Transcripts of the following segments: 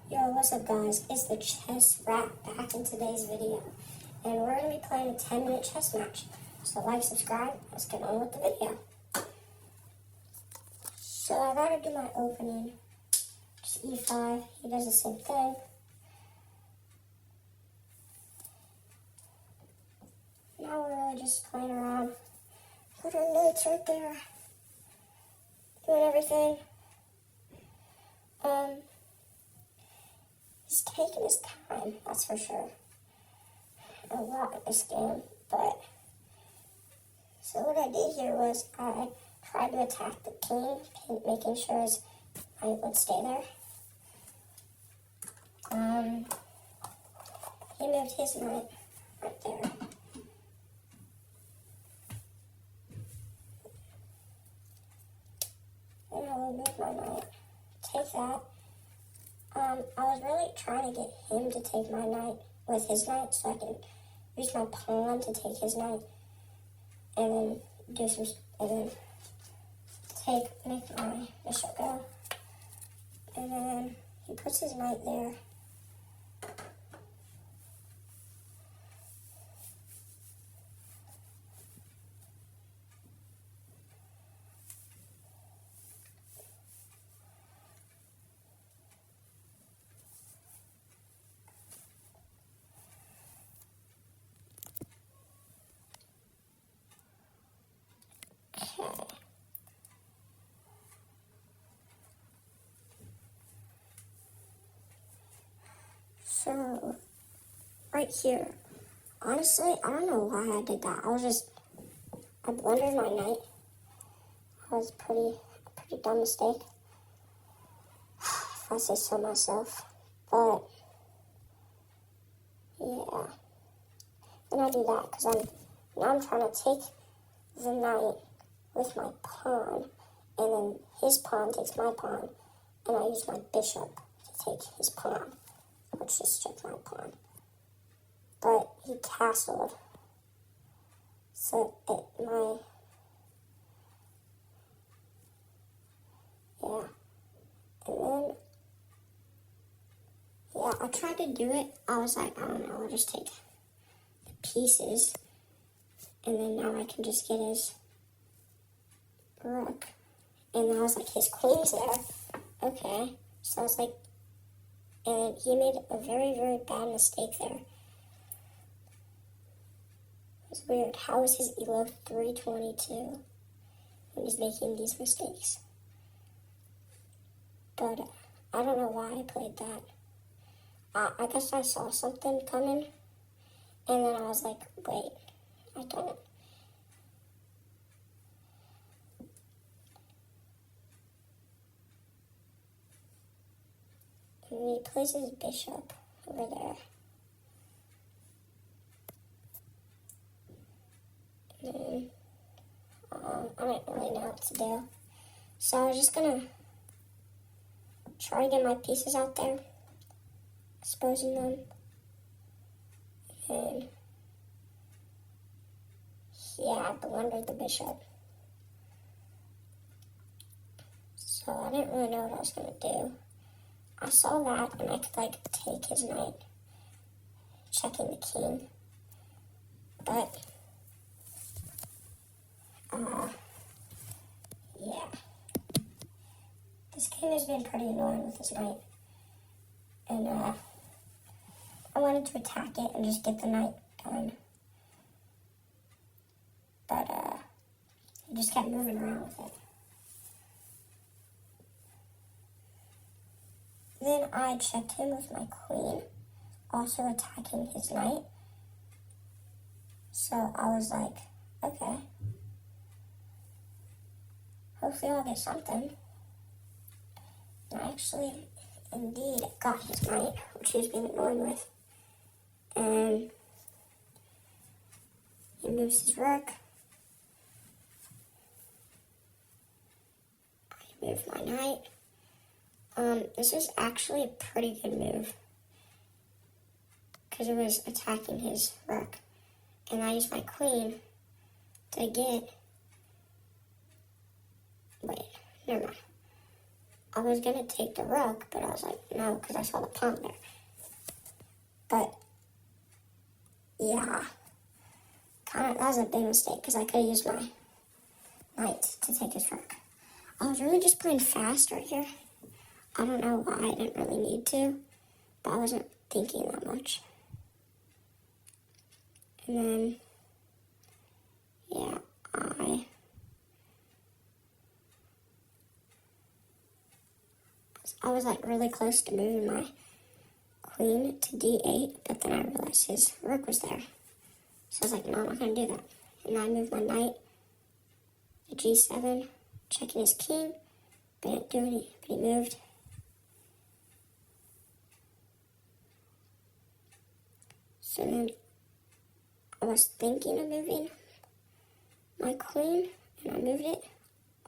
Yo, what's up guys? It's the Chess Rat back in today's video. And we're going to be playing a 10-minute chess match. So like, subscribe, let's get on with the video. So I gotta do my opening. Just e5, he does the same thing. Now we're really just playing around. Put our knights right there. Doing everything. He's taking his time, that's for sure. A lot in this game, but... So what I did here was I tried to attack the king, making sure his knight would stay there. He moved his knight right there. And I will move my knight. Take that. I was really trying to get him to take my knight with his knight so I can use my pawn to take his knight and then do some, and then make my bishop go. And then he puts his knight there. So, right here, honestly, I don't know why I did that. I blundered my knight. That was a pretty dumb mistake, if I say so myself. But, yeah. Then I do that, because now I'm trying to take the knight with my pawn, and then his pawn takes my pawn, and I use my bishop to take his pawn, which just took my pawn. But he castled, so and then, I tried to do it. I was like, I don't know, I'll just take the pieces, and then now I can just get his rook. And I was like, his queen's there. Okay, so I was like, and he made a very, very bad mistake there. It was weird. How is his elo 322 when he's making these mistakes? But I don't know why I played that. I guess I saw something coming, and then I was like, wait, I don't. And he plays his bishop over there. And I don't really know what to do. So I was just gonna try to get my pieces out there, exposing them. And yeah, I blundered the bishop. So I didn't really know what I was gonna do. I saw that, and I could, take his knight, checking the king. But, yeah. This king has been pretty annoying with his knight. And, I wanted to attack it and just get the knight done. But, he just kept moving around with it. Then I checked him with my queen, also attacking his knight. So I was like, okay. Hopefully I'll get something. And I actually, indeed, got his knight, which he's been annoying with. And he moves his rook. I move my knight. This was actually a pretty good move, because it was attacking his rook, and I used my queen to get, wait, never mind, I was gonna take the rook, but I was like, no, because I saw the pawn there. But, yeah, that was a big mistake, because I could have used my knight to take his rook. I was really just playing fast right here. I don't know why I didn't really need to, but I wasn't thinking that much. And then, yeah, I was like really close to moving my queen to d8, but then I realized his rook was there. So I was like, no, I'm not going to do that. And I moved my knight to g7, checking his king, but didn't do any, but he moved. So then I was thinking of moving my queen, and I moved it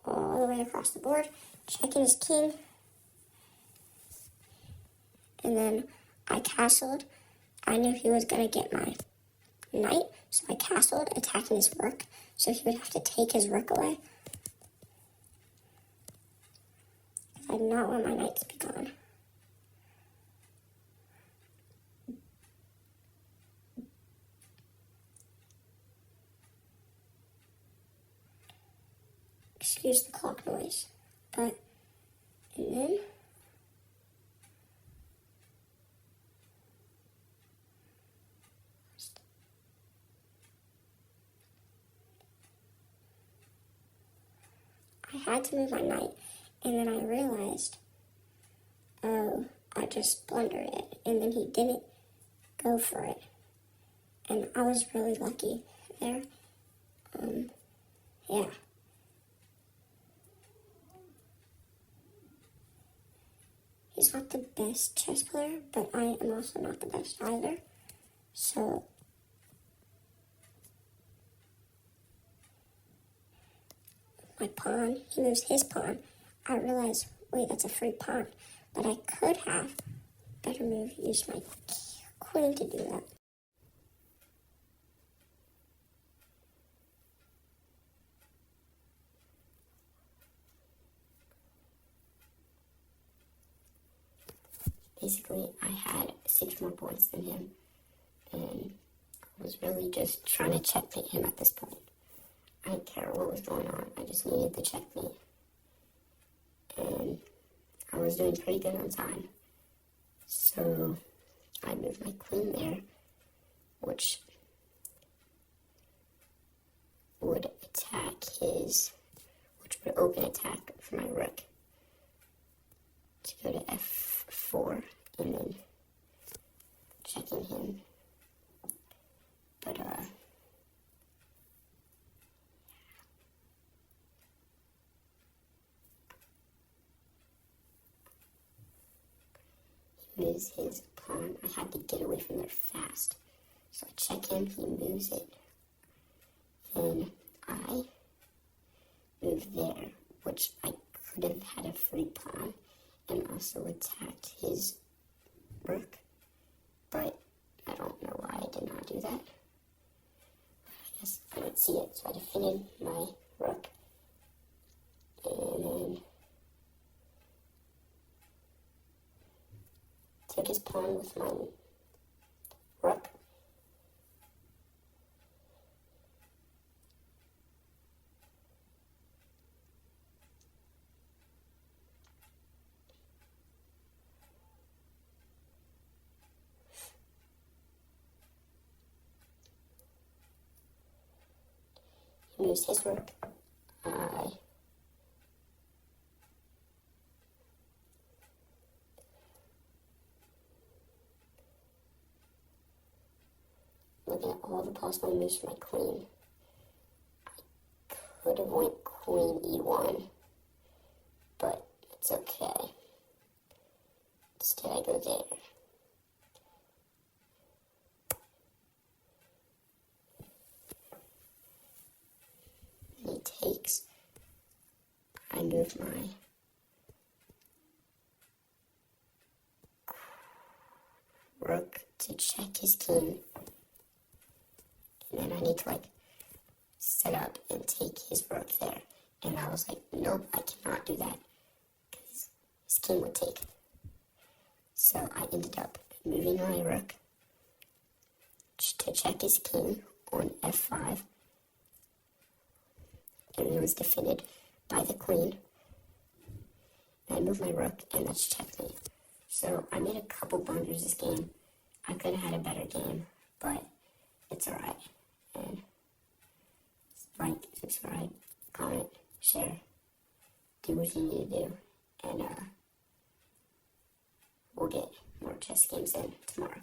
all the way across the board, checking his king. And then I castled. I knew he was going to get my knight, so I castled, attacking his rook, so he would have to take his rook away. I did not want my knight to be gone. Excuse the clock noise. And then I had to move my knight, and then I realized, oh, I just blundered it, and then he didn't go for it, and I was really lucky there. Yeah. He's not the best chess player, but I am also not the best either. So, my pawn, he moves his pawn. I realized, wait, that's a free pawn. But I could have better used my queen to do that. Basically, I had 6 more points than him, and I was really just trying to checkmate him at this point. I didn't care what was going on, I just needed the checkmate. And I was doing pretty good on time. So I moved my queen there, which would open attack for my rook to go to f4 and then checking him. But he moves his pawn. I had to get away from there fast. So I check him, he moves it. Then I move there, which I could have had a free pawn and also attacked his rook, but I don't know why I did not do that. I guess I didn't see it, so I defended my rook, and then took his pawn with my rook. Moves his rook. Looking at all the possible moves for my queen, I could have went queen e1, but it's okay. Instead I go there. He takes. I move my rook to check his king. And then I need to set up and take his rook there. And I was like, nope, I cannot do that. Because his king would take. So I ended up moving my rook to check his king on f5, and it was defended by the queen. I moved my rook, and that's checkmate. So I made a couple blunders this game. I could have had a better game, but it's alright. And like, subscribe, comment, share, do what you need to do, and we'll get more chess games in tomorrow.